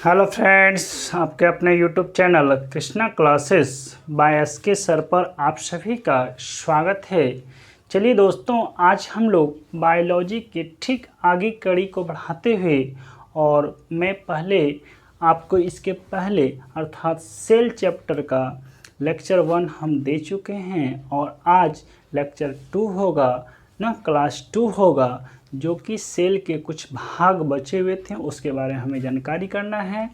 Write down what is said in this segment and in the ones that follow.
Hello friends, आपके अपने YouTube channel Krishna classes by S के सर पर आप सभी का स्वागत है। चलिए दोस्तों, आज हम लोग बायोलॉजी के ठीक आगे कड़ी को बढ़ाते हुए और मैं पहले आपको इसके पहले अर्थात सेल चैप्टर का लेक्चर 1 हम दे चुके हैं और आज लेक्चर 2 होगा ना, क्लास 2 होगा, जो कि सेल के कुछ भाग बचे हुए थे उसके बारे में हमें जानकारी करना है।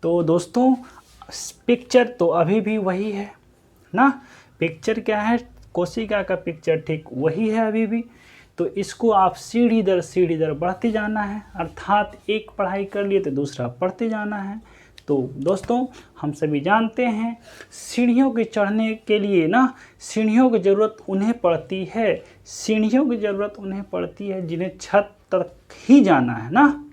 तो दोस्तों, पिक्चर तो अभी भी वही है ना, पिक्चर क्या है, कोशिका का पिक्चर ठीक वही है अभी भी। तो इसको आप सीढ़ी दर बढ़ते जाना है, अर्थात एक पढ़ाई कर लिए तो दूसरा पढ़ते जाना है। तो दोस्तों, हम सभी जानते हैं सीढ़ियों के चढ़ने के लिए ना, सीढ़ियों की ज़रूरत उन्हें पड़ती है, सीढ़ियों की ज़रूरत उन्हें पड़ती है जिन्हें छत तक ही जाना है ना,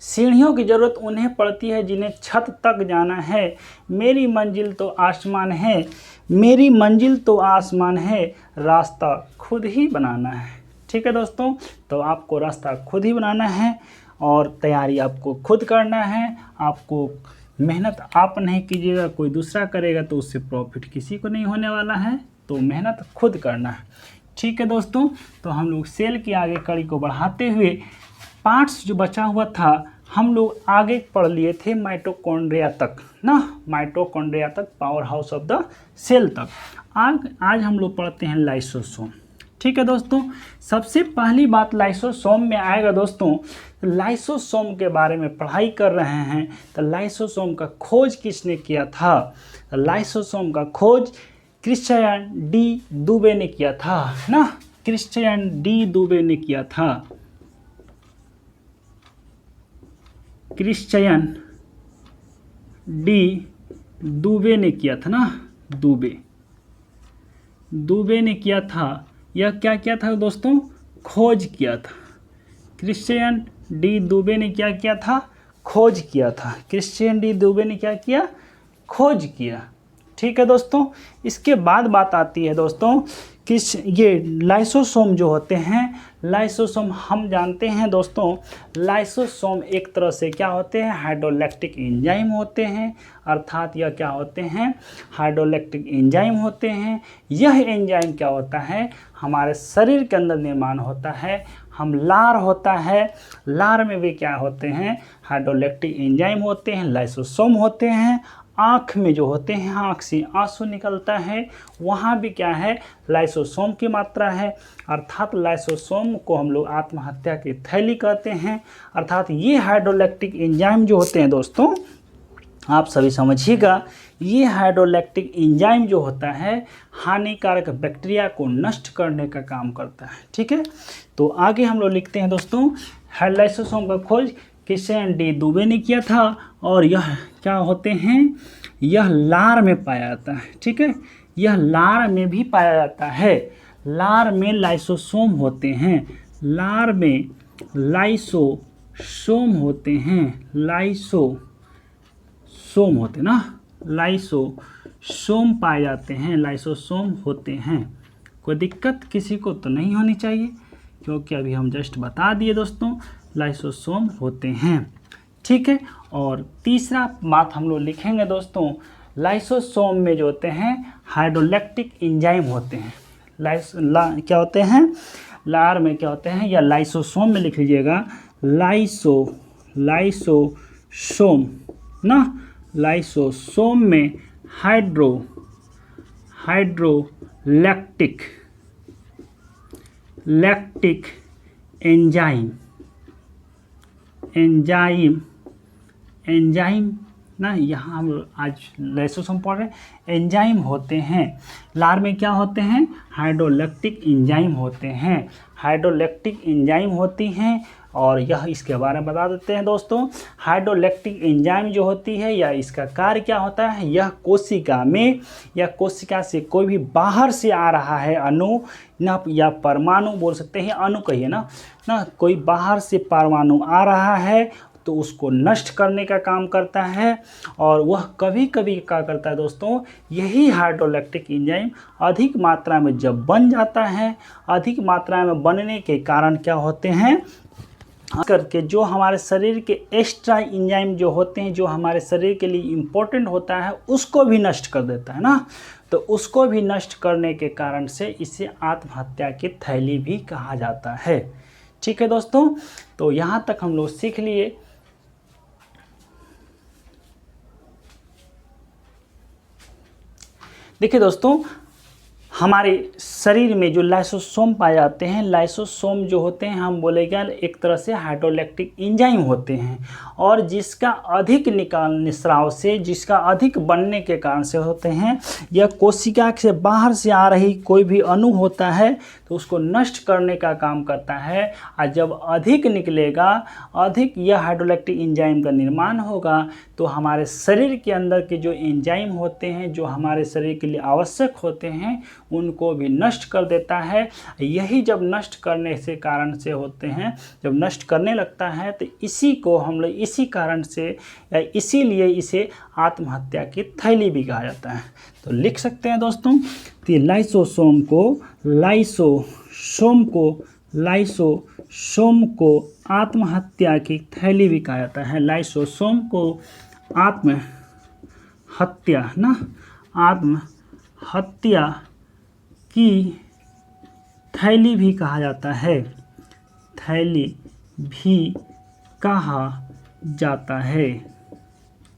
सीढ़ियों की ज़रूरत उन्हें पड़ती है जिन्हें छत तक जाना है। मेरी मंजिल तो आसमान है, मेरी मंजिल तो आसमान है, रास्ता खुद ही बनाना है। ठीक है दोस्तों, तो आपको रास्ता खुद ही बनाना है और तैयारी आपको खुद करना है। आपको मेहनत आप नहीं कीजिएगा, कोई दूसरा करेगा तो उससे प्रॉफिट किसी को नहीं होने वाला है, तो मेहनत खुद करना है। ठीक है दोस्तों, तो हम लोग सेल की आगे कड़ी को बढ़ाते हुए पार्ट्स जो बचा हुआ था हम लोग आगे पढ़ लिए थे माइटोकॉन्ड्रिया तक ना, माइटोकॉन्ड्रिया तक, power house of the cell तक। आज हम लोग पढ़ते हैं लाइसोसोम। ठीक है दोस्तों, सबसे पहली बात लाइसोसोम में आएगा दोस्तों। लाइसोसोम के बारे में पढ़ाई कर रहे हैं तो लाइसोसोम का खोज किसने किया था? लाइसोसोम का खोज क्रिश्चियन डी दुबे ने किया था ना, क्रिश्चियन डी दुबे ने किया था, क्रिश्चियन डी दुबे ने किया था ना, दुबे ने किया था। यह क्या किया था दोस्तों? खोज किया था। क्रिश्चियन डी दुबे ने क्या किया था? खोज किया था। क्रिश्चियन डी दुबे ने क्या किया? खोज किया। ठीक है दोस्तों, इसके बाद बात आती है दोस्तों कि ये लाइसोसोम जो होते हैं, लाइसोसोम हम जानते हैं दोस्तों, लाइसोसोम एक तरह से क्या होते हैं? हाइड्रोलैक्टिक एंजाइम होते हैं, अर्थात यह क्या होते हैं? हाइड्रोलैक्टिक एंजाइम होते हैं। यह एंजाइम क्या होता है? हमारे शरीर के अंदर निर्माण होता है। हम लार होता है, लार में भी क्या होते हैं? हाइड्रोलैक्टिक एंजाइम होते हैं, लाइसोसोम होते हैं। आँख में जो होते हैं, आँख से आंसू निकलता है, वहाँ भी क्या है? लाइसोसोम की मात्रा है। अर्थात लाइसोसोम को हम लोग आत्महत्या की थैली कहते हैं। अर्थात ये हाइड्रोलैक्टिक एंजाइम जो होते हैं दोस्तों, आप सभी समझिएगा, ये हाइड्रोलैक्टिक एंजाइम जो होता है हानिकारक बैक्टीरिया को नष्ट करने का काम करता है। ठीक है, तो आगे हम लोग लिखते हैं दोस्तों, लाइसोसोम का खोज क्रिश्चियन डी दुबे ने किया था और यह क्या होते हैं? यह लार में पाया जाता है। ठीक है, यह लार में भी पाया जाता है। लार में लाइसोसोम होते हैं, लार में लाइसोसोम होते हैं, लाइसोसोम होते ना, लाइसोसोम पाए जाते हैं, लाइसोसोम होते हैं। कोई दिक्कत किसी को तो नहीं होनी चाहिए, क्योंकि अभी हम जस्ट बता दिए दोस्तों, लाइसोसोम होते हैं। ठीक है, और तीसरा बात हम लोग लिखेंगे दोस्तों, लाइसोसोम में जो होते हैं हाइड्रोलैक्टिक एंजाइम होते हैं। क्या होते हैं? लार में क्या होते हैं, या लाइसोसोम में लिख लीजिएगा, लाइसोसोम ना, लाइसोसोम में हाइड्रोलैक्टिक एंजाइम ना, यहाँ हम आज लाइसोसोम पढ़ रहे हैं, एंजाइम होते हैं। लार में क्या होते हैं? हाइड्रोलैक्टिक एंजाइम होते हैं, हाइड्रोलैक्टिक एंजाइम होती हैं। और यह इसके बारे में बता देते हैं दोस्तों, हाइड्रोलैक्टिक एंजाइम जो होती है या इसका कार्य क्या होता है? यह कोशिका में या कोशिका से कोई भी बाहर से आ रहा है अणु ना, या परमाणु बोल सकते हैं, अणु कहिए ना, कोई बाहर से परमाणु आ रहा है तो उसको नष्ट करने का काम करता है। और वह कभी कभी क्या करता है दोस्तों, यही हाइड्रोलैक्टिक एंजाइम अधिक मात्रा में जब बन जाता है, अधिक मात्रा में बनने के कारण क्या होते हैं? करके जो हमारे शरीर के एक्स्ट्रा एंजाइम जो होते हैं, जो हमारे शरीर के लिए इम्पोर्टेंट होता है, उसको भी नष्ट कर देता है ना। तो उसको भी नष्ट करने के कारण से इसे आत्महत्या की थैली भी कहा जाता है। ठीक है दोस्तों, तो यहाँ तक हम लोग सीख लिए। देखिए दोस्तों, हमारे शरीर में जो लाइसोसोम पाए जाते हैं, लाइसोसोम जो होते हैं हम बोलेगा एक तरह से हाइड्रोलैक्टिक एंजाइम होते हैं, और जिसका अधिक निस्राव से, जिसका अधिक बनने के कारण से होते हैं। यह कोशिका से बाहर से आ रही कोई भी अणु होता है तो उसको नष्ट करने का काम करता है, और जब अधिक निकलेगा, अधिक यह हाइड्रोलैक्टिक एंजाइम का निर्माण होगा, तो हमारे शरीर के अंदर के जो एंजाइम होते हैं, जो हमारे शरीर के लिए आवश्यक होते हैं, उनको भी नष्ट कर देता है। यही जब नष्ट करने से कारण से होते हैं, जब नष्ट करने लगता है, तो इसी को हम लोग इसी कारण से या इसीलिए इसे आत्महत्या की थैली भी कहा जाता है। तो लिख सकते हैं दोस्तों, तो लाइसोसोम को आत्महत्या की थैली भी कहा जाता है। लाइसोसोम को आत्महत्या की थैली भी कहा जाता है, थैली भी कहा जाता है।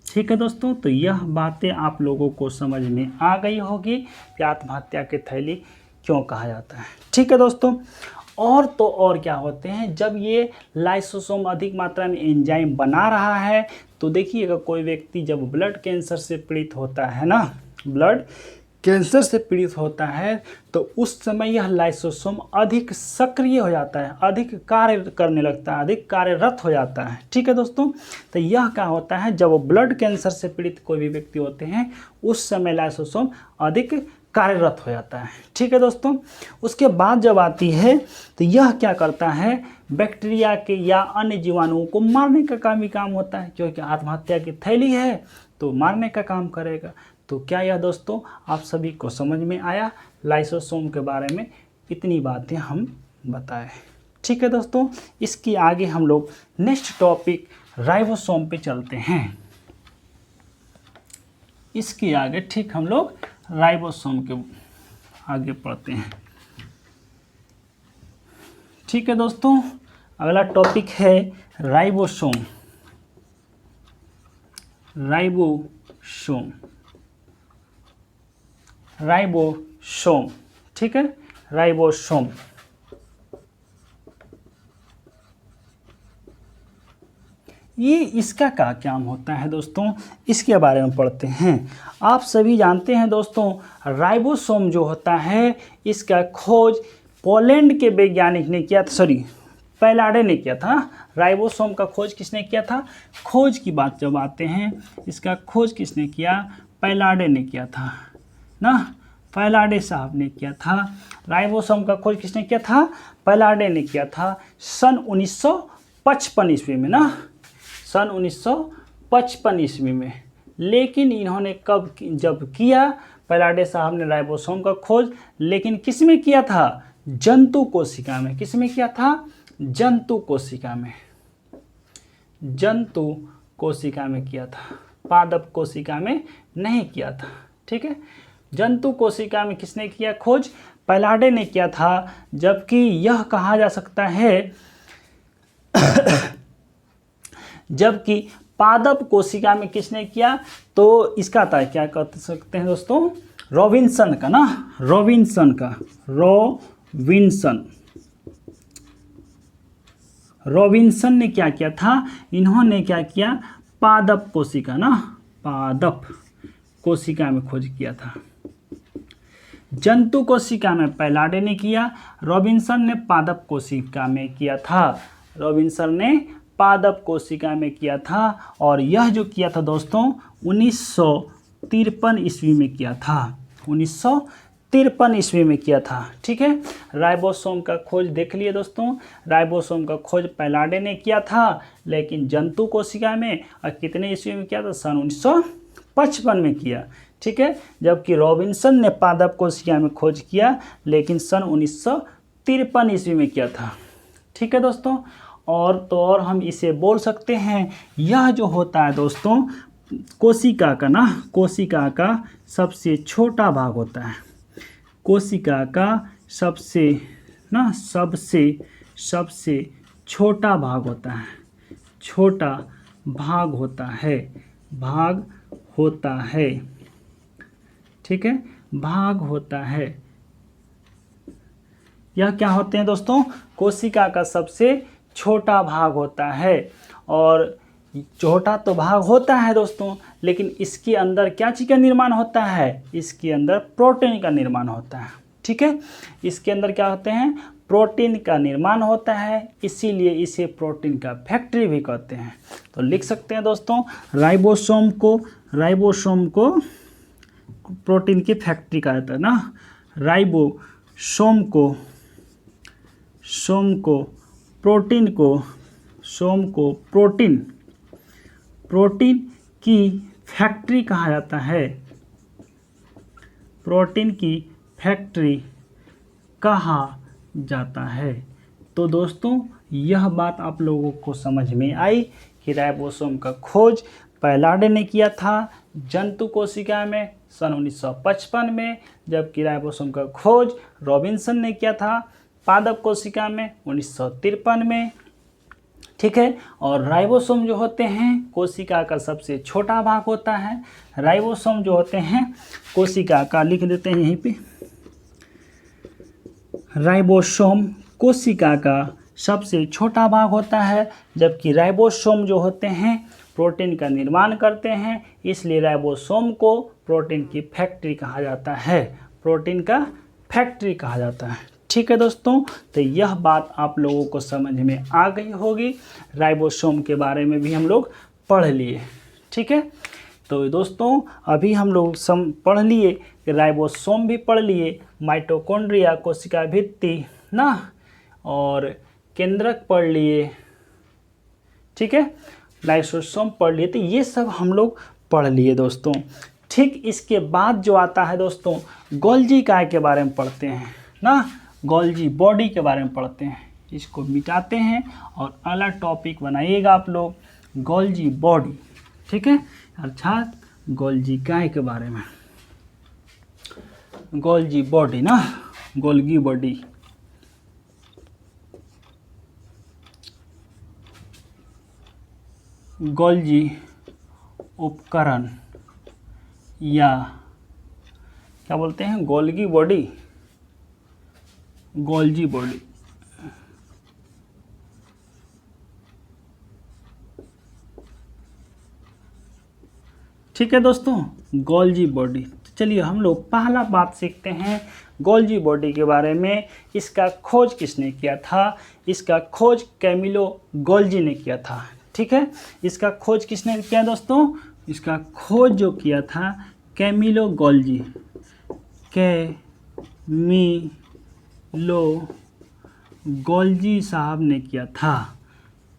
ठीक है दोस्तों, तो यह बातें आप लोगों को समझ में आ गई होगी कि आत्महत्या की थैली क्यों कहा जाता है। ठीक है दोस्तों, और तो और क्या होते हैं, जब ये लाइसोसोम अधिक मात्रा में एंजाइम बना रहा है, तो देखिएगा कोई व्यक्ति जब ब्लड कैंसर से पीड़ित होता है ना, ब्लड कैंसर से पीड़ित होता है, तो उस समय यह लाइसोसोम अधिक सक्रिय हो जाता है, अधिक कार्य करने लगता है, अधिक कार्यरत हो जाता है। ठीक है दोस्तों, तो यह क्या होता है, जब वो ब्लड कैंसर से पीड़ित कोई भी व्यक्ति होते हैं, उस समय लाइसोसोम अधिक कार्यरत हो जाता है। ठीक है दोस्तों, उसके बाद जब आती है तो यह क्या करता है, बैक्टीरिया के या अन्य जीवाणुओं को मारने का भी काम होता है, क्योंकि आत्महत्या की थैली है तो मारने का काम करेगा। तो क्या यह दोस्तों आप सभी को समझ में आया? लाइसोसोम के बारे में इतनी बातें हम बताएं। ठीक है दोस्तों, इसकी आगे हम लोग नेक्स्ट टॉपिक राइबोसोम पे चलते हैं। इसके आगे ठीक हम लोग राइबोसोम के आगे पढ़ते हैं। ठीक है दोस्तों, अगला टॉपिक है राइबोसोम। राइबोसोम, ठीक है, राइबोसोम। ये इसका क्या काम होता है दोस्तों, इसके बारे में पढ़ते हैं। आप सभी जानते हैं दोस्तों, राइबोसोम जो होता है, इसका खोज पोलैंड के वैज्ञानिक ने किया था, पैलाडे ने किया था। राइबोसोम का खोज किसने किया था? खोज की बात जब आते हैं, इसका खोज किसने किया? पैलाडे ने किया था ना, पैलाडे साहब ने किया था। राइबोसोम का खोज किसने किया था? पैलाडे ने किया था सन 1955 ईस्वी में ना, सन 1955 ईस्वी में। लेकिन इन्होंने जब किया पैलाडे साहब ने राइबोसोम का खोज, लेकिन किस में किया था? जंतु कोशिका में। किस में किया था? जंतु कोशिका में। जंतु कोशिका में किया था, पादप कोशिका में नहीं किया था। ठीक है, जंतु कोशिका में किसने किया खोज? पैलाडे ने किया था। जबकि यह कहा जा सकता है जबकि पादप कोशिका में किसने किया? तो इसका था, क्या कह सकते हैं दोस्तों, रॉबिन्सन का ना, रॉबिन्सन ने क्या किया था? इन्होंने क्या किया? पादप कोशिका ना, पादप कोशिका में खोज किया था। जंतु कोशिका में पैलाडे ने किया, रॉबिन्सन ने पादप कोशिका में किया था। रॉबिन्सन ने पादप कोशिका में किया था, और यह जो किया था दोस्तों 1953 ईस्वी में किया था। 1953 ईस्वी में किया था। ठीक है, राइबोसोम का खोज देख लिए दोस्तों। राइबोसोम का खोज पैलाडे ने किया था, लेकिन जंतु कोशिका में और कितने ईस्वी में किया था? सन 1955 में किया। ठीक है, जबकि रॉबिन्सन ने पादप कोशिका में खोज किया, लेकिन सन 1953 ईस्वी में किया था। ठीक है दोस्तों, और हम इसे बोल सकते हैं, यह जो होता है दोस्तों कोशिका का सबसे छोटा भाग होता है। कोशिका का सबसे छोटा भाग होता है, ठीक है, भाग होता है। यह क्या होते हैं दोस्तों, कोशिका का सबसे छोटा भाग होता है। और छोटा तो भाग होता है दोस्तों, लेकिन इसके अंदर क्या चीज़ का निर्माण होता है, इसके अंदर प्रोटीन का निर्माण होता है। ठीक है, इसके अंदर क्या होते हैं, प्रोटीन का निर्माण होता है, इसीलिए इसे प्रोटीन का फैक्ट्री भी कहते हैं। तो लिख सकते हैं दोस्तों, राइबोसोम को प्रोटीन की फैक्ट्री कहा जाता है ना। राइबोसोम को प्रोटीन की फैक्ट्री कहा जाता है। प्रोटीन की फैक्ट्री कहा जाता है। तो दोस्तों यह बात आप लोगों को समझ में आई कि राइबोसोम का खोज पैलाडे ने किया था जंतु कोशिका में सन 1955 में, जबकि राइबोसोम का खोज रॉबिन्सन ने किया था पादप कोशिका में 1953 में। ठीक है, और राइबोसोम जो होते हैं कोशिका का सबसे छोटा भाग होता है। राइबोसोम जो होते हैं कोशिका का, लिख देते हैं यहीं पे, राइबोसोम कोशिका का सबसे छोटा भाग होता है, जबकि राइबोसोम जो होते हैं प्रोटीन का निर्माण करते हैं, इसलिए राइबोसोम को प्रोटीन की फैक्ट्री कहा जाता है। प्रोटीन का फैक्ट्री कहा जाता है। ठीक है दोस्तों, तो यह बात आप लोगों को समझ में आ गई होगी। राइबोसोम के बारे में भी हम लोग पढ़ लिए। ठीक है, तो दोस्तों अभी हम लोग पढ़ लिए कि राइबोसोम भी पढ़ लिए, माइटोकॉन्ड्रिया कोशिका भित्ति ना, और केंद्रक पढ़ लिए। ठीक है, लाइसोसोम पढ़ लिए, तो ये सब हम लोग पढ़ लिए दोस्तों। ठीक इसके बाद जो आता है दोस्तों, गोल्जी काय के बारे में पढ़ते हैं ना, गोल्जी बॉडी के बारे में पढ़ते हैं। इसको मिटाते हैं और अलग टॉपिक बनाइएगा आप लोग, गोल्जी बॉडी। ठीक है, अर्थात गोल्जी काय के बारे में, गोल्जी बॉडी ना, गोल्गी बॉडी। गोल्जी उपकरण या क्या बोलते हैं, गोल्गी बॉडी, गोल्जी बॉडी। ठीक है दोस्तों, गोल्जी बॉडी। चलिए हम लोग पहला बात सीखते हैं गोल्जी बॉडी के बारे में। इसका खोज किसने किया था, इसका खोज कैमिलो गोल्जी ने किया था। ठीक है, इसका खोज किसने किया दोस्तों, इसका खोज जो किया था कैमिलो गोल्जी, कैमिलो गोल्जी साहब ने किया था,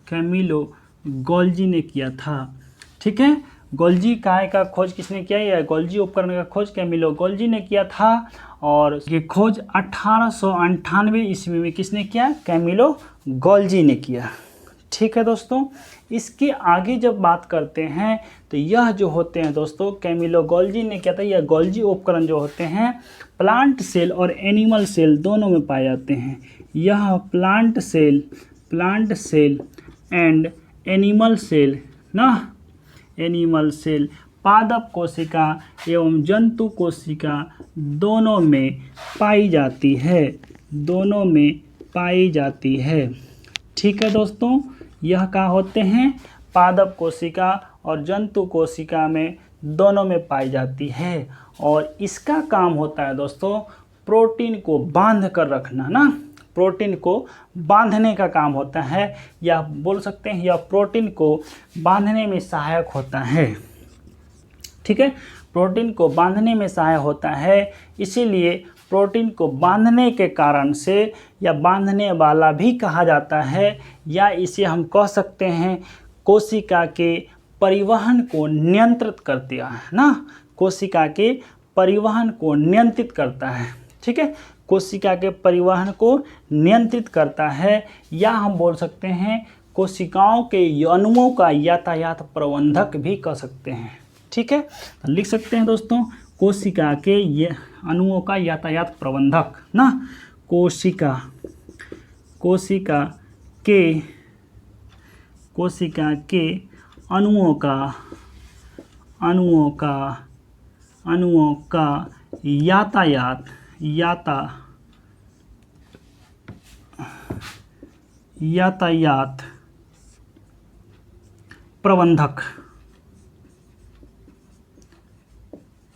कैमिलो गोल्जी ने किया था। ठीक है, गोल्जी काय का खोज किसने किया, या गोल्जी उपकरण का खोज कैमिलो गोल्जी ने किया था, और ये खोज 1898 ईस्वी में किसने किया, कैमिलो गोल्जी ने किया। ठीक है दोस्तों, इसके आगे जब बात करते हैं तो यह जो होते हैं दोस्तों कैमिलो गोल्जी ने किया था, यह गोल्जी उपकरण जो होते हैं प्लांट सेल और एनिमल सेल दोनों में पाए जाते हैं। यह plant cell and animal cell ना, एनिमल सेल पादप कोशिका एवं जंतु कोशिका दोनों में पाई जाती है, दोनों में पाई जाती है। ठीक है दोस्तों, यह क्या होते हैं, पादप कोशिका और जंतु कोशिका में दोनों में पाई जाती है। और इसका काम होता है दोस्तों प्रोटीन को बांध कर रखना ना, प्रोटीन को बांधने का काम होता है, या बोल सकते हैं यह प्रोटीन को बांधने में सहायक होता है। ठीक है, प्रोटीन को बांधने में सहायक होता है, इसीलिए प्रोटीन को बांधने के कारण से या बांधने वाला भी कहा जाता है, या इसे हम कह सकते हैं कोशिका के परिवहन को नियंत्रित करती है ना, कोशिका के परिवहन को नियंत्रित करता है। ठीक है, कोशिका के परिवहन को नियंत्रित करता है, या हम बोल सकते हैं कोशिकाओं के अणुओं का यातायात प्रबंधक भी कह सकते हैं। ठीक है, तो लिख सकते हैं दोस्तों कोशिका के ये अणुओं का यातायात प्रबंधक ना, कोशिका के अणुओं का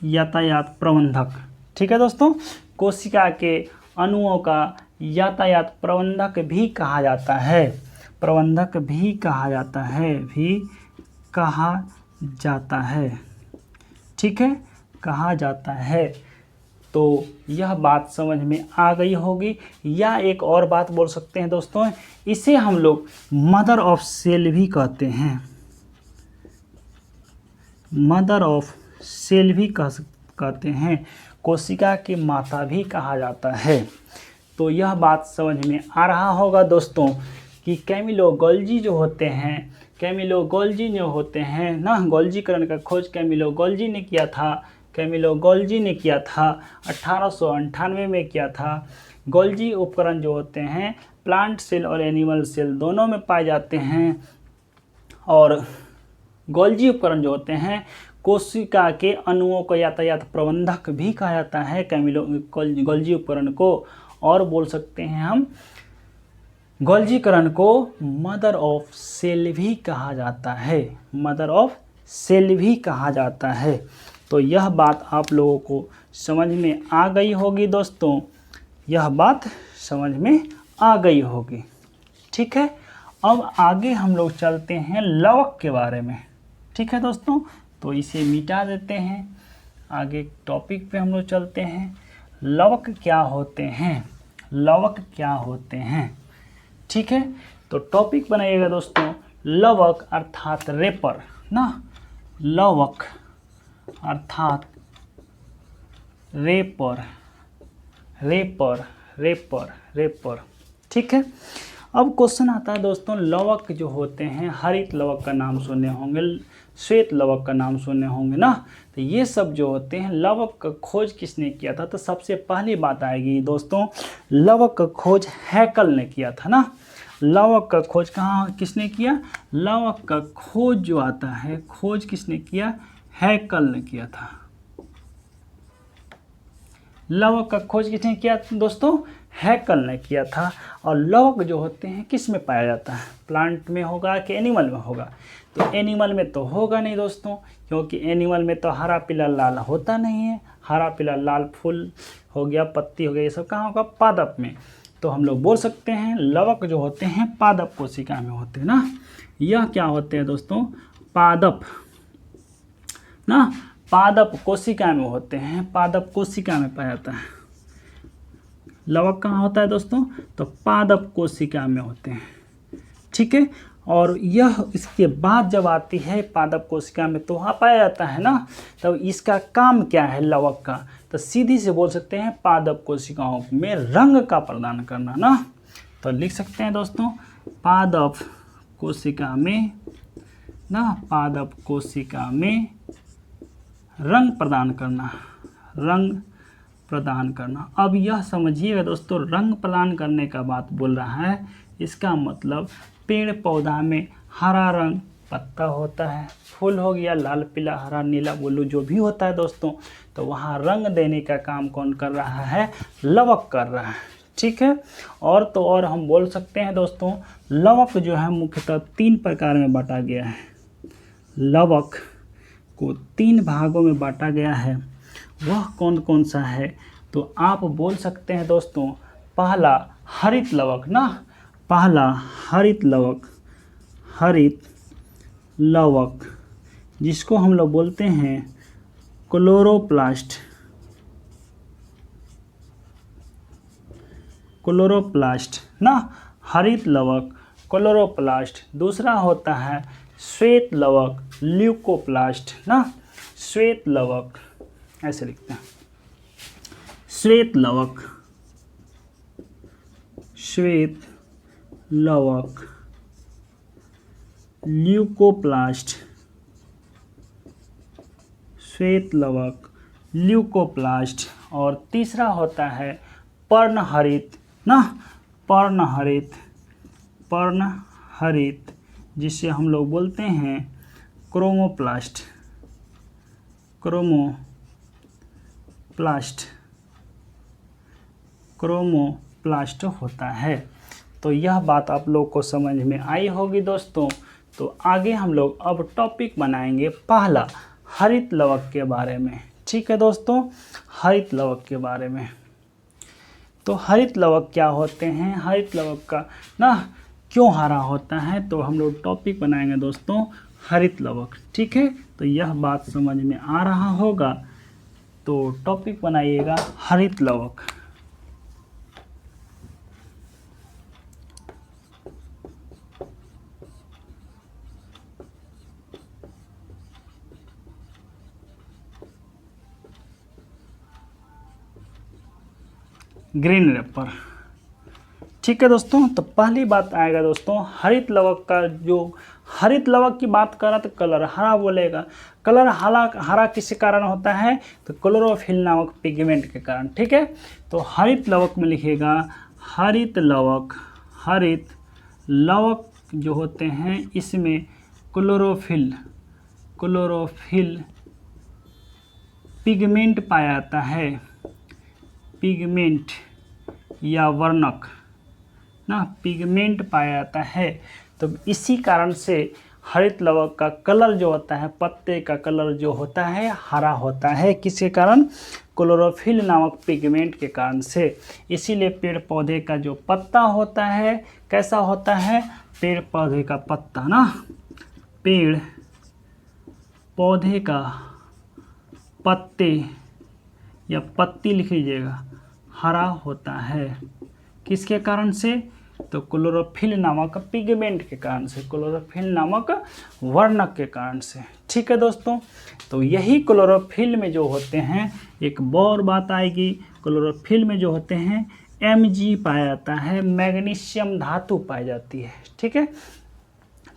यातायात प्रबंधक। ठीक है दोस्तों, कोशिका के अणुओं का यातायात प्रबंधक भी कहा जाता है, ठीक है, कहा जाता है। तो यह बात समझ में आ गई होगी। या एक और बात बोल सकते हैं दोस्तों, इसे हम लोग मदर ऑफ सेल भी कहते हैं, कहते हैं, कोशिका की माता भी कहा जाता है। तो यह बात समझ में आ रहा होगा दोस्तों कि कैमिलो गोल्जी जो होते हैं ना, गोल्जीकरण का खोज कैमिलो गोल्जी ने किया था 1898 में किया था। गोल्जी उपकरण जो होते हैं प्लांट सेल और एनिमल सेल दोनों में पाए जाते हैं, और गोल्जी उपकरण जो होते हैं कोशिका के अणुओं को यातायात प्रबंधक भी कहा जाता है गोल्जी उपकरण को। और बोल सकते हैं हम गोल्जीकरण को मदर ऑफ सेल भी कहा जाता है, तो यह बात आप लोगों को समझ में आ गई होगी दोस्तों, ठीक है। अब आगे हम लोग चलते हैं लवक के बारे में। ठीक है दोस्तों, तो इसे मिटा देते हैं, आगे टॉपिक पे हम लोग चलते हैं। लवक क्या होते हैं, ठीक है। तो टॉपिक बनाइएगा दोस्तों, लवक अर्थात रेपर ना, लवक अर्थात रेपर, ठीक है। अब क्वेश्चन आता है दोस्तों, लवक जो होते हैं हरित लवक का नाम सुने होंगे, श्वेत लवक का नाम सुने होंगे ना। तो ये सब जो होते हैं लवक का खोज किसने किया था, तो सबसे पहली बात आएगी दोस्तों, लवक का खोज हैकल ने किया था ना। लवक का खोज किसने किया, लवक का खोज जो आता है, खोज किसने किया, हैकल ने किया था। लवक का खोज किसने किया दोस्तों, हैकल ने किया था। और लवक जो होते हैं किस में पाया जाता है, प्लांट में होगा कि एनिमल में होगा, तो एनिमल में तो होगा नहीं दोस्तों, क्योंकि एनिमल में तो हरा पीला लाल होता नहीं है। हरा पीला लाल फूल हो गया, पत्ती हो गया, ये सब कहाँ होगा, पादप में। तो हम लोग बोल सकते हैं लवक जो होते हैं पादप कोशिका में होते हैं ना। यह क्या होते हैं दोस्तों, पादप ना, पादप कोशिका में होते हैं, पादप कोशिका में पाया जाता है। लवक कहाँ होता है दोस्तों, तो पादप कोशिका में होते हैं, ठीक है। और यह इसके बाद जब आती है पादप कोशिका में तो वहाँ पाया जाता है ना, तब इसका काम क्या है लवक का, तो सीधी से बोल सकते हैं पादप कोशिकाओं में रंग का प्रदान करना ना। तो लिख सकते हैं दोस्तों पादप कोशिका में ना, पादप कोशिका में रंग प्रदान करना। अब यह समझिएगा दोस्तों, रंग प्रदान करने का बात बोल रहा है, इसका मतलब पेड़ पौधा में हरा रंग पत्ता होता है, फूल हो गया लाल पीला हरा नीला ब्लू जो भी होता है दोस्तों, तो वहाँ रंग देने का काम कौन कर रहा है, लवक कर रहा है, ठीक है। और तो और हम बोल सकते हैं दोस्तों, लवक जो है मुख्यतः 3 प्रकार में बांटा गया है। लवक को 3 भागों में बांटा गया है, वह कौन कौन सा है, तो आप बोल सकते हैं दोस्तों, पहला हरित लवक ना, पहला हरित लवक जिसको हम लोग बोलते हैं क्लोरोप्लास्ट ना, हरित लवक क्लोरोप्लास्ट। दूसरा होता है श्वेत लवक ल्यूकोप्लास्ट ना, श्वेत लवक ऐसे लिखते हैं, श्वेत लवक श्वेत लवक, ल्यूकोप्लास्ट, श्वेत लवक, ल्यूकोप्लास्ट। और तीसरा होता है पर्णहरित ना, पर्णहरित, पर्णहरित जिसे हम लोग बोलते हैं क्रोमोप्लास्ट, क्रोमोप्लास्ट, क्रोमोप्लास्ट होता है। तो यह बात आप लोग को समझ में आई होगी दोस्तों। तो आगे हम लोग अब टॉपिक बनाएंगे पहला हरित लवक के बारे में। ठीक है दोस्तों, हरित लवक के बारे में। तो हरित लवक क्या होते हैं, हरित लवक का ना क्यों हरा होता है, तो हम लोग टॉपिक बनाएंगे दोस्तों हरित लवक। ठीक है, तो यह बात समझ में आ रहा होगा। तो टॉपिक बनाइएगा हरित लवक। ग्रीन रेपर। ठीक है दोस्तों, तो पहली बात आएगा दोस्तों हरित लवक का। जो हरित लवक की बात कर रहा तो कलर हरा बोलेगा। कलर हरा किस कारण होता है, तो क्लोरोफिल नामक पिगमेंट के कारण। ठीक है, तो हरित लवक में लिखिएगा हरित लवक। हरित लवक जो होते हैं इसमें क्लोरोफिल पिगमेंट पाया जाता है, पिगमेंट या वर्णक ना, पिगमेंट पाया जाता है। तो इसी कारण से हरित लवक का कलर जो होता है, पत्ते का कलर जो होता है हरा होता है। किसके कारण, क्लोरोफिल नामक पिगमेंट के कारण से। इसीलिए पेड़ पौधे का जो पत्ता होता है कैसा होता है, पेड़ पौधे का पत्ता ना, पेड़ पौधे का पत्ते या पत्ती लिख लीजिएगा, हरा होता है। किसके कारण से, तो क्लोरोफिल नामक पिगमेंट के कारण से, क्लोरोफिल नामक वर्णक के कारण से। ठीक है दोस्तों, तो यही क्लोरोफिल में जो होते हैं, एक और बात आएगी, क्लोरोफिल में जो होते हैं Mg पाया जाता है, मैग्नीशियम धातु पाई जाती है। ठीक है,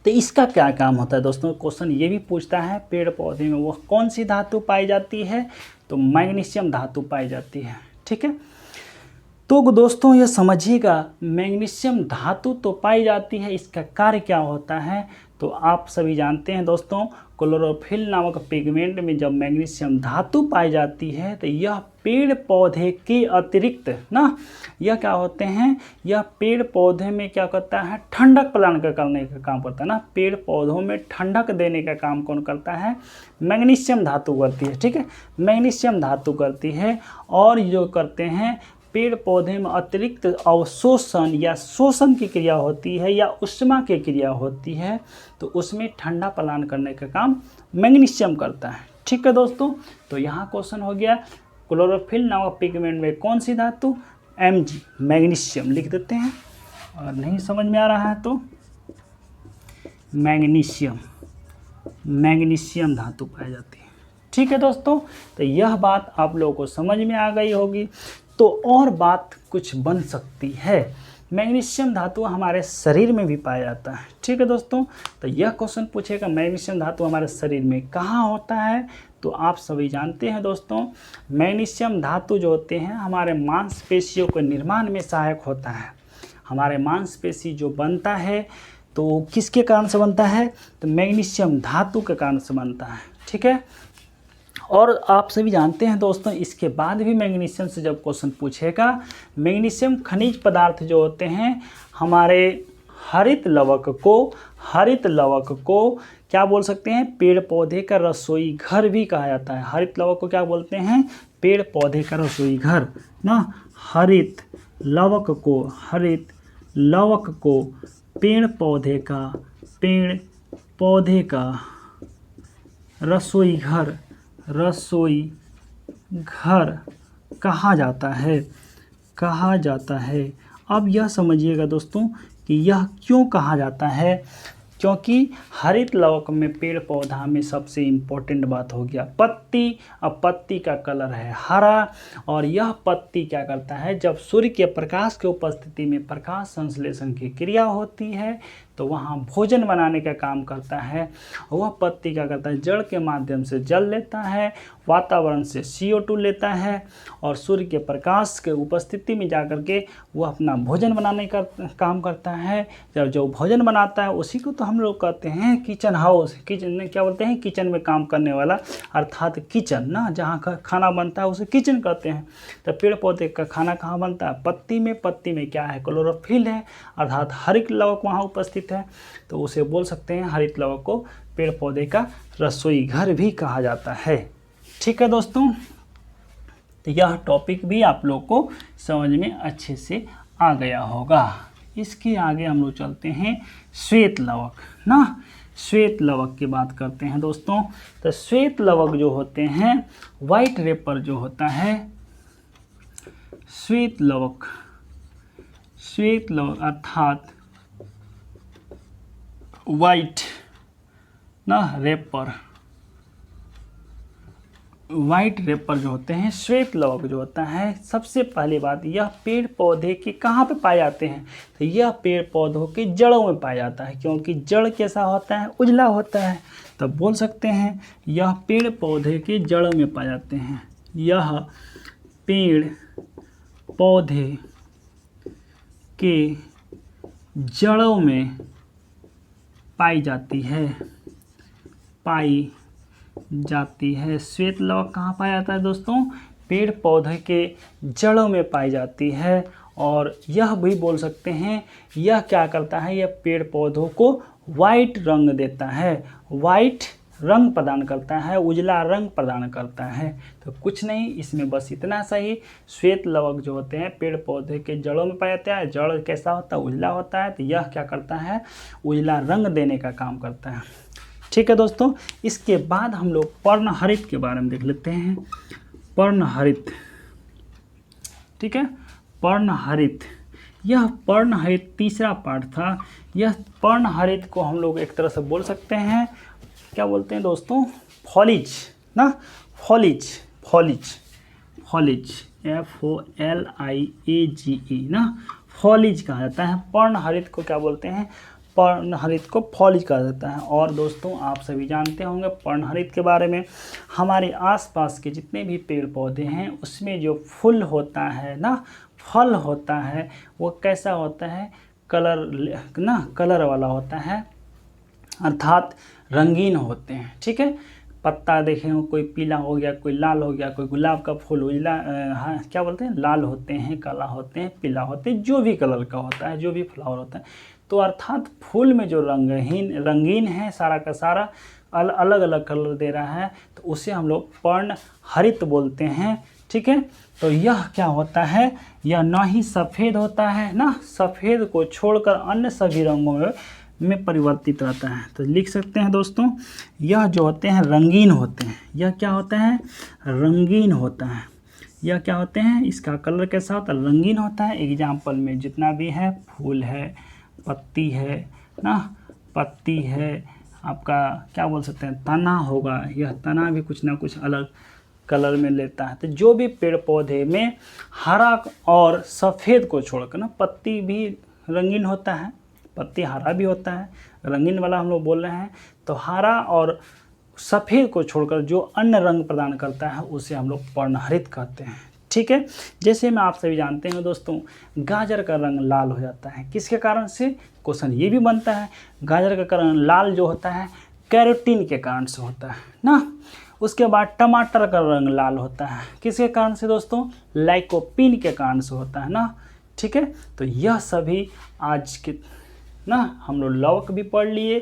तो इसका क्या काम होता है दोस्तों, क्वेश्चन ये भी पूछता है पेड़ पौधे में वह कौन सी धातु पाई जाती है, तो मैग्नीशियम धातु पाई जाती है। ठीक है, तो दोस्तों ये समझिएगा मैग्नीशियम धातु तो पाई जाती है, इसका कार्य क्या होता है, तो आप सभी जानते हैं दोस्तों क्लोरोफिल नामक पिगमेंट में जब मैग्नीशियम धातु पाई जाती है तो यह पेड़ पौधे के अतिरिक्त ना, यह क्या होते हैं, यह पेड़ पौधे में क्या करता है, ठंडक प्रदान करने का काम करता है ना। पेड़ पौधों में ठंडक देने का काम कौन करता है, मैग्नीशियम धातु करती है। ठीक है, मैग्नीशियम धातु करती है। और जो करते हैं पेड़ पौधे में अतिरिक्त अवशोषण या शोषण की क्रिया होती है या उष्मा की क्रिया होती है, तो उसमें ठंडा प्रदान करने का काम मैग्नीशियम करता है। ठीक है दोस्तों, तो यहाँ क्वेश्चन हो गया क्लोरोफिल नामक पिगमेंट में कौन सी धातु, Mg, मैग्नीशियम लिख देते हैं। और नहीं समझ में आ रहा है तो मैग्नीशियम, मैग्नीशियम धातु पाई जाती है। ठीक है दोस्तों, तो यह बात आप लोगों को समझ में आ गई होगी। तो और बात कुछ बन सकती है, मैग्नीशियम धातु हमारे शरीर में भी पाया जाता है। ठीक है दोस्तों, तो यह क्वेश्चन पूछेगा मैग्नीशियम धातु हमारे शरीर में कहाँ होता है, तो आप सभी जानते हैं दोस्तों मैग्नीशियम धातु जो होते हैं हमारे मांसपेशियों के निर्माण में सहायक होता है। हमारे मांसपेशी जो बनता है तो किसके कारण से बनता है, तो मैग्नीशियम धातु के कारण से बनता है। ठीक है, और आप सभी जानते हैं दोस्तों इसके बाद भी मैग्नीशियम से जब क्वेश्चन पूछेगा, मैग्नीशियम खनिज पदार्थ जो होते हैं हमारे हरित लवक को क्या बोल सकते हैं, पेड़ पौधे का रसोई घर भी कहा जाता है। हरित लवक को क्या बोलते हैं, पेड़ पौधे का रसोई घर ना। हरित लवक को पेड़ पौधे का रसोई घर कहा जाता है। अब यह समझिएगा दोस्तों कि यह क्यों कहा जाता है, क्योंकि हरित लवक में पेड़ पौधा में सबसे इम्पोर्टेंट बात हो गया पत्ती। अब पत्ती का कलर है हरा, और यह पत्ती क्या करता है, जब सूर्य के प्रकाश के उपस्थिति में प्रकाश संश्लेषण की क्रिया होती है तो वहाँ भोजन बनाने का काम करता है। वह पत्ती क्या करता है, जड़ के माध्यम से जल लेता है, वातावरण से CO2 लेता है, और सूर्य के प्रकाश के उपस्थिति में जाकर के वह अपना भोजन बनाने का काम करता है। जब जो भोजन बनाता है उसी को तो हम लोग कहते हैं किचन हाउस। किचन में क्या बोलते हैं, किचन में काम करने वाला, अर्थात किचन ना, जहाँ का खाना बनता है उसे किचन कहते हैं। तो पेड़ पौधे का खाना कहाँ बनता है, पत्ती में। पत्ती में क्या है, क्लोरोफिल है, अर्थात हरित लवक वहाँ उपस्थित है, तो उसे बोल सकते हैं हरित लवक को पेड़ पौधे का रसोई घर भी कहा जाता है। ठीक है दोस्तों, तो यह टॉपिक भी आप लोग को समझ में अच्छे से आ गया होगा। इसके आगे हम लोग चलते हैं श्वेत लवक ना। श्वेत लवक की बात करते हैं दोस्तों। तो श्वेत लवक जो होते हैं, वाइट रेपर जो होता है, श्वेत लवक अर्थात वाइट ना रेपर, वाइट रेपर जो होते हैं, श्वेत लवक जो होता है, सबसे पहली बात यह पेड़ पौधे के कहाँ पे पाए जाते हैं, तो यह पेड़ पौधों के जड़ों में पाया जाता है। क्योंकि जड़ कैसा होता है, उजला होता है, तब बोल सकते हैं यह पेड़ पौधे के जड़ों में पाए जाते हैं। यह पेड़ पौधे के जड़ों में पाई जाती है। श्वेत लवक कहाँ पाया जाता है दोस्तों, पेड़ पौधे के जड़ों में पाई जाती है। और यह भी बोल सकते हैं यह क्या करता है, यह पेड़ पौधों को वाइट रंग देता है, वाइट रंग प्रदान करता है, उजला रंग प्रदान करता है। तो कुछ नहीं, इसमें बस इतना सा ही। श्वेत लवक जो होते हैं पेड़ पौधे के जड़ों में पाया जाता है। जड़ कैसा होता है, उजला होता है, तो यह क्या करता है, उजला रंग देने का काम करता है। ठीक है दोस्तों, इसके बाद हम लोग पर्णहरित के बारे में देख लेते हैं। पर्णहरित, ठीक है, पर्णहरित, यह पर्णहरित तीसरा पार्ट था। यह पर्णहरित को हम लोग एक तरह से बोल सकते हैं, क्या बोलते हैं दोस्तों, फॉलिज ना, फॉलिज FOLIAGE ना, फॉलिज कहा जाता है। पर्णहरित को क्या बोलते हैं, पर्णहरित को फॉलिज कहा जाता है। और दोस्तों आप सभी जानते होंगे पर्णहरित के बारे में, हमारे आसपास के जितने भी पेड़ पौधे हैं उसमें जो फूल होता है ना, फल होता है, वो कैसा होता है, कलर वाला होता है, अर्थात रंगीन होते हैं। ठीक है, पत्ता देखें, कोई पीला हो गया, कोई लाल हो गया, कोई गुलाब का फूल उजला, क्या बोलते हैं, लाल होते हैं, काला होते हैं, पीला होते हैं, जो भी कलर का होता है, जो भी फ्लावर होता है। तो अर्थात फूल में जो रंगीन है, सारा का सारा अलग अलग कलर दे रहा है, तो उसे हम लोग पर्णहरित बोलते हैं। ठीक है, तो यह क्या होता है, यह ना ही सफ़ेद होता है ना, सफ़ेद को छोड़कर अन्य सभी रंगों में परिवर्तित रहता है। तो लिख सकते हैं दोस्तों, यह जो होते हैं रंगीन होते हैं। यह क्या होता है, रंगीन होता है। यह क्या होते हैं, इसका कलर कैसा होता है, रंगीन होता है। एग्जाम्पल में जितना भी है, फूल है, पत्ती है ना, पत्ती है, आपका क्या बोल सकते हैं, तना होगा, यह तना भी कुछ ना कुछ अलग कलर में लेता है। तो जो भी पेड़ पौधे में हरा और सफ़ेद को छोड़कर ना, पत्ती भी रंगीन होता है, पत्ती हरा भी होता है, रंगीन वाला हम लोग बोल रहे हैं। तो हरा और सफ़ेद को छोड़कर जो अन्य रंग प्रदान करता है उसे हम लोग पर्णहरित कहते हैं। ठीक है, जैसे मैं आप सभी जानते हैं दोस्तों, गाजर का रंग लाल हो जाता है, किसके कारण से, क्वेश्चन ये भी बनता है। गाजर का रंग लाल जो होता है कैरोटीन के कारण से होता है ना। उसके बाद टमाटर का रंग लाल होता है, किसके कारण से दोस्तों, लाइकोपीन के कारण से होता है ना। ठीक है, तो यह सभी आज के ना हम लोग लवक भी पढ़ लिए,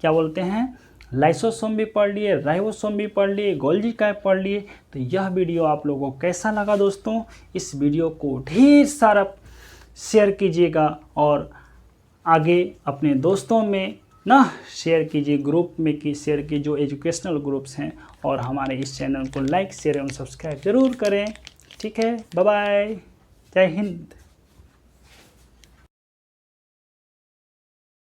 क्या बोलते हैं, लाइसोसोम भी पढ़ लिए, राइबोसोम भी पढ़ लिए, गोल्गी काइप पढ़ लिए। तो यह वीडियो आप लोगों को कैसा लगा दोस्तों, इस वीडियो को ढेर सारा शेयर कीजिएगा और आगे अपने दोस्तों में ना शेयर कीजिए, ग्रुप में की शेयर की, जो एजुकेशनल ग्रुप्स हैं, और हमारे इस चैनल को लाइक शेयर एवं सब्सक्राइब जरूर करें। ठीक है, बाय बाय, जय हिंद।